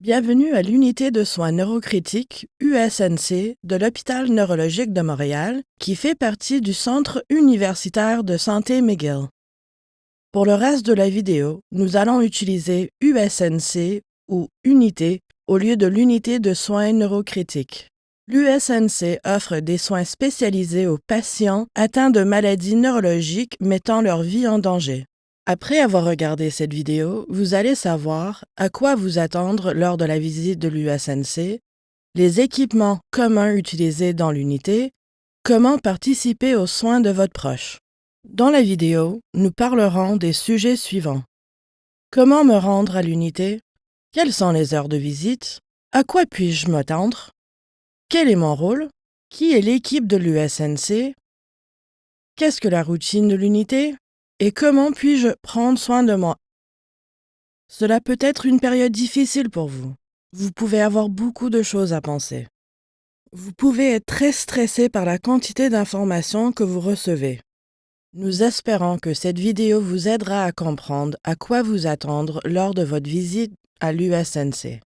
Bienvenue à l'unité de soins neurocritiques USNC de l'Hôpital neurologique de Montréal, qui fait partie du Centre universitaire de santé McGill. Pour le reste de la vidéo, nous allons utiliser USNC ou unité au lieu de l'unité de soins neurocritiques. L'USNC offre des soins spécialisés aux patients atteints de maladies neurologiques mettant leur vie en danger. Après avoir regardé cette vidéo, vous allez savoir à quoi vous attendre lors de la visite de l'USNC, les équipements communs utilisés dans l'unité, comment participer aux soins de votre proche. Dans la vidéo, nous parlerons des sujets suivants. Comment me rendre à l'unité? Quelles sont les heures de visite? À quoi puis-je m'attendre? Quel est mon rôle? Qui est l'équipe de l'USNC? Qu'est-ce que la routine de l'unité? Et comment puis-je prendre soin de moi? Cela peut être une période difficile pour vous. Vous pouvez avoir beaucoup de choses à penser. Vous pouvez être très stressé par la quantité d'informations que vous recevez. Nous espérons que cette vidéo vous aidera à comprendre à quoi vous attendre lors de votre visite à l'USNC.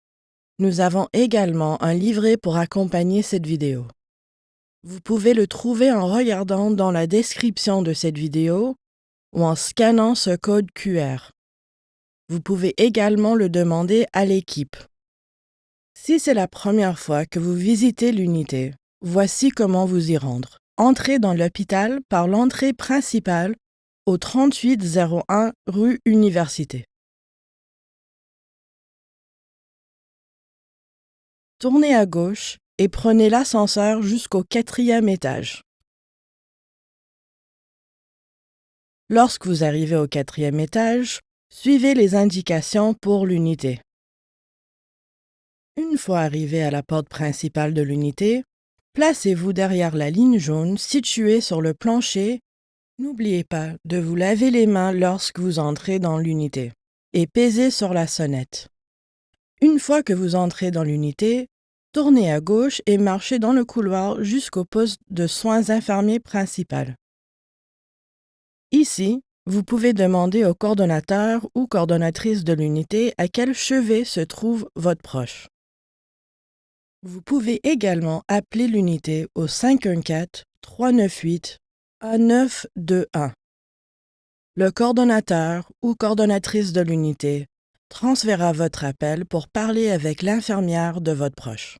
Nous avons également un livret pour accompagner cette vidéo. Vous pouvez le trouver en regardant dans la description de cette vidéo ou en scannant ce code QR. Vous pouvez également le demander à l'équipe. Si c'est la première fois que vous visitez l'unité, voici comment vous y rendre. Entrez dans l'hôpital par l'entrée principale au 3801 rue Université. Tournez à gauche et prenez l'ascenseur jusqu'au 4e étage. Lorsque vous arrivez au 4e étage, suivez les indications pour l'unité. Une fois arrivé à la porte principale de l'unité, placez-vous derrière la ligne jaune située sur le plancher. N'oubliez pas de vous laver les mains lorsque vous entrez dans l'unité et pesez sur la sonnette. Une fois que vous entrez dans l'unité, tournez à gauche et marchez dans le couloir jusqu'au poste de soins infirmiers principal. Ici, vous pouvez demander au coordonnateur ou coordonnatrice de l'unité à quel chevet se trouve votre proche. Vous pouvez également appeler l'unité au 514-398-1921. Le coordonnateur ou coordonnatrice de l'unité transférera votre appel pour parler avec l'infirmière de votre proche.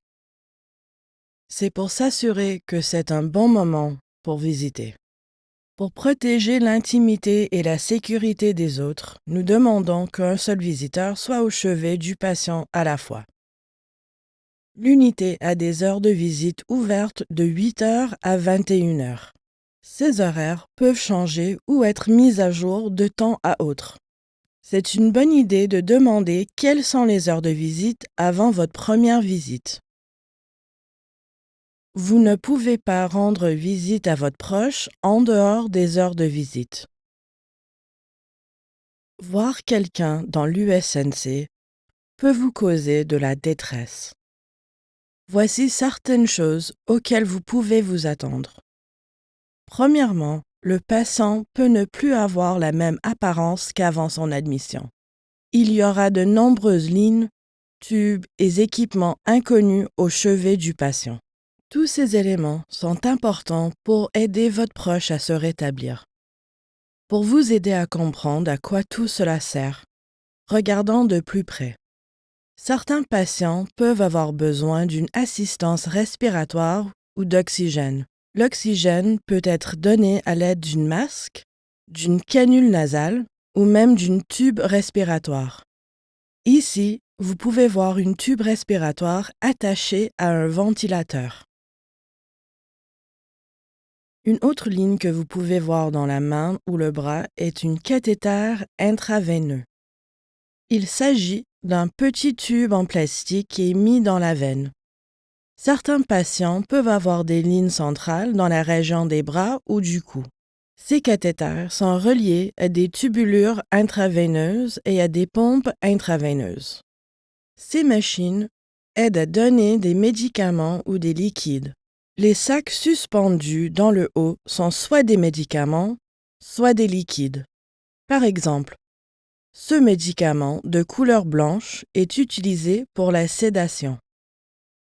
C'est pour s'assurer que c'est un bon moment pour visiter. Pour protéger l'intimité et la sécurité des autres, nous demandons qu'un seul visiteur soit au chevet du patient à la fois. L'unité a des heures de visite ouvertes de 8h à 21h. Ces horaires peuvent changer ou être mis à jour de temps à autre. C'est une bonne idée de demander quelles sont les heures de visite avant votre première visite. Vous ne pouvez pas rendre visite à votre proche en dehors des heures de visite. Voir quelqu'un dans l'USNC peut vous causer de la détresse. Voici certaines choses auxquelles vous pouvez vous attendre. Premièrement, le patient peut ne plus avoir la même apparence qu'avant son admission. Il y aura de nombreuses lignes, tubes et équipements inconnus au chevet du patient. Tous ces éléments sont importants pour aider votre proche à se rétablir. Pour vous aider à comprendre à quoi tout cela sert, regardons de plus près. Certains patients peuvent avoir besoin d'une assistance respiratoire ou d'oxygène. L'oxygène peut être donné à l'aide d'une masque, d'une canule nasale ou même d'une tube respiratoire. Ici, vous pouvez voir une tube respiratoire attachée à un ventilateur. Une autre ligne que vous pouvez voir dans la main ou le bras est une cathéter intraveineux. Il s'agit d'un petit tube en plastique qui est mis dans la veine. Certains patients peuvent avoir des lignes centrales dans la région des bras ou du cou. Ces cathéters sont reliés à des tubulures intraveineuses et à des pompes intraveineuses. Ces machines aident à donner des médicaments ou des liquides. Les sacs suspendus dans le haut sont soit des médicaments, soit des liquides. Par exemple, Ce médicament de couleur blanche est utilisé pour la sédation.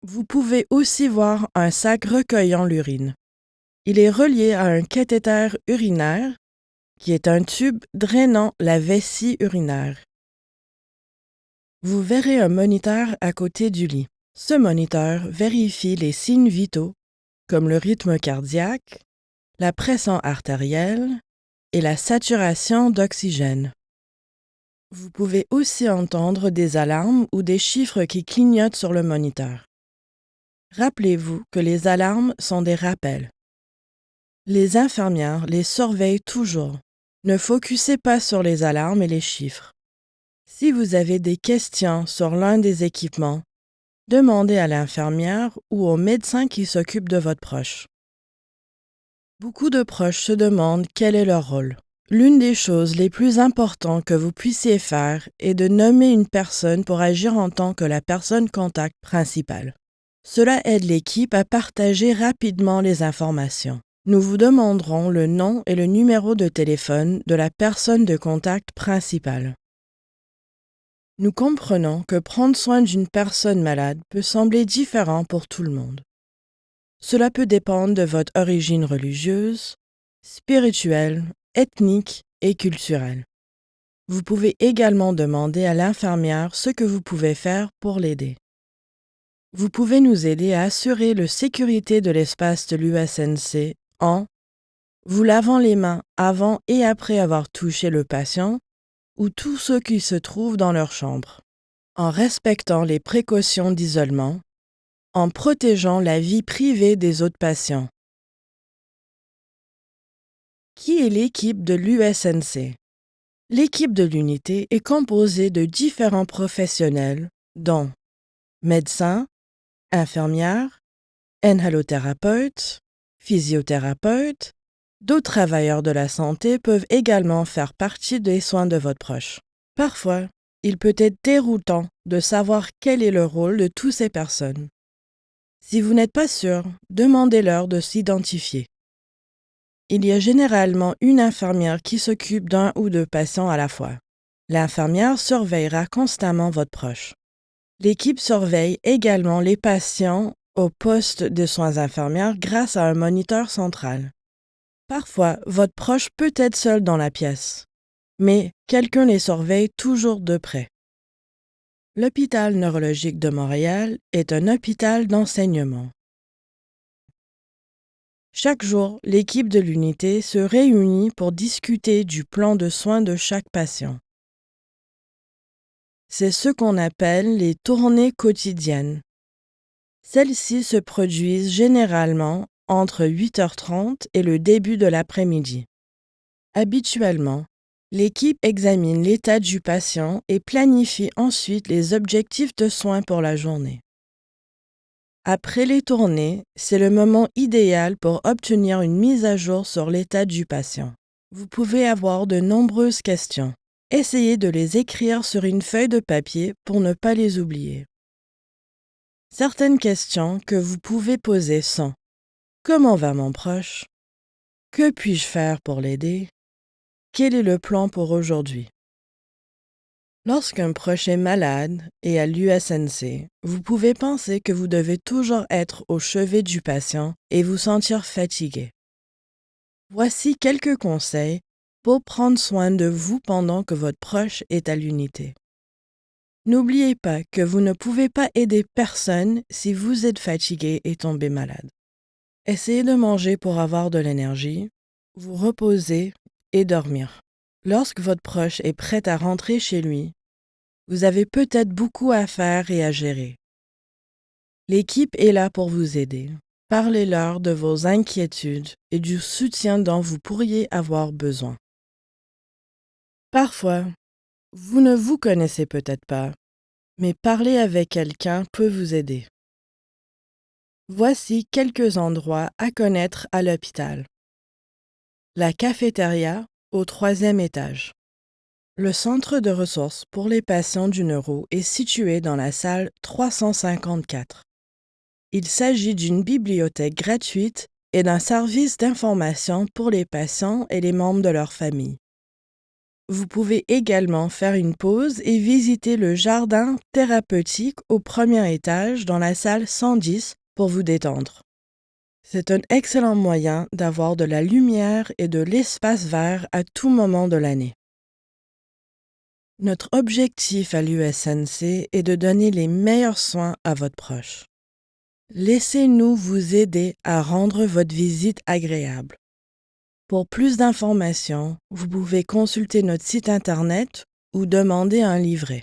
Vous pouvez aussi voir un sac recueillant l'urine. Il est relié à un cathéter urinaire qui est un tube drainant la vessie urinaire. Vous verrez un moniteur à côté du lit. Ce moniteur vérifie les signes vitaux comme le rythme cardiaque, la pression artérielle et la saturation d'oxygène. Vous pouvez aussi entendre des alarmes ou des chiffres qui clignotent sur le moniteur. Rappelez-vous que les alarmes sont des rappels. Les infirmières les surveillent toujours. Ne focussez pas sur les alarmes et les chiffres. Si vous avez des questions sur l'un des équipements, demandez à l'infirmière ou au médecin qui s'occupe de votre proche. Beaucoup de proches se demandent quel est leur rôle. L'une des choses les plus importantes que vous puissiez faire est de nommer une personne pour agir en tant que la personne contact principale. Cela aide l'équipe à partager rapidement les informations. Nous vous demanderons le nom et le numéro de téléphone de la personne de contact principale. Nous comprenons que prendre soin d'une personne malade peut sembler différent pour tout le monde. Cela peut dépendre de votre origine religieuse, spirituelle, ethnique et culturelle. Vous pouvez également demander à l'infirmière ce que vous pouvez faire pour l'aider. Vous pouvez nous aider à assurer la sécurité de l'espace de l'USNC en vous lavant les mains avant et après avoir touché le patient ou tous ceux qui se trouvent dans leur chambre, en respectant les précautions d'isolement, en protégeant la vie privée des autres patients. Qui est l'équipe de l'USNC? L'équipe de l'unité est composée de différents professionnels, dont médecins, infirmières, inhalothérapeutes, physiothérapeutes. D'autres travailleurs de la santé peuvent également faire partie des soins de votre proche. Parfois, il peut être déroutant de savoir quel est le rôle de toutes ces personnes. Si vous n'êtes pas sûr, demandez-leur de s'identifier. Il y a généralement une infirmière qui s'occupe d'un ou deux patients à la fois. L'infirmière surveillera constamment votre proche. L'équipe surveille également les patients au poste de soins infirmières grâce à un moniteur central. Parfois, votre proche peut être seul dans la pièce, mais quelqu'un les surveille toujours de près. L'Hôpital neurologique de Montréal est un hôpital d'enseignement. Chaque jour, l'équipe de l'unité se réunit pour discuter du plan de soins de chaque patient. C'est ce qu'on appelle les tournées quotidiennes. Celles-ci se produisent généralement entre 8h30 et le début de l'après-midi. Habituellement, l'équipe examine l'état du patient et planifie ensuite les objectifs de soins pour la journée. Après les tournées, c'est le moment idéal pour obtenir une mise à jour sur l'état du patient. Vous pouvez avoir de nombreuses questions. Essayez de les écrire sur une feuille de papier pour ne pas les oublier. Certaines questions que vous pouvez poser sont: comment va mon proche? Que puis-je faire pour l'aider? Quel est le plan pour aujourd'hui? Lorsqu'un proche est malade et à l'USNC, vous pouvez penser que vous devez toujours être au chevet du patient et vous sentir fatigué. Voici quelques conseils pour prendre soin de vous pendant que votre proche est à l'unité. N'oubliez pas que vous ne pouvez pas aider personne si vous êtes fatigué et tombé malade. Essayez de manger pour avoir de l'énergie, vous reposer et dormir. Lorsque votre proche est prêt à rentrer chez lui, vous avez peut-être beaucoup à faire et à gérer. L'équipe est là pour vous aider. Parlez-leur de vos inquiétudes et du soutien dont vous pourriez avoir besoin. Parfois, vous ne vous connaissez peut-être pas, mais parler avec quelqu'un peut vous aider. Voici quelques endroits à connaître à l'hôpital. La cafétéria au 3e étage. Le centre de ressources pour les patients du neuro est situé dans la salle 354. Il s'agit d'une bibliothèque gratuite et d'un service d'information pour les patients et les membres de leur famille. Vous pouvez également faire une pause et visiter le jardin thérapeutique au premier étage dans la salle 110 pour vous détendre. C'est un excellent moyen d'avoir de la lumière et de l'espace vert à tout moment de l'année. Notre objectif à l'USNC est de donner les meilleurs soins à votre proche. Laissez-nous vous aider à rendre votre visite agréable. Pour plus d'informations, vous pouvez consulter notre site Internet ou demander un livret.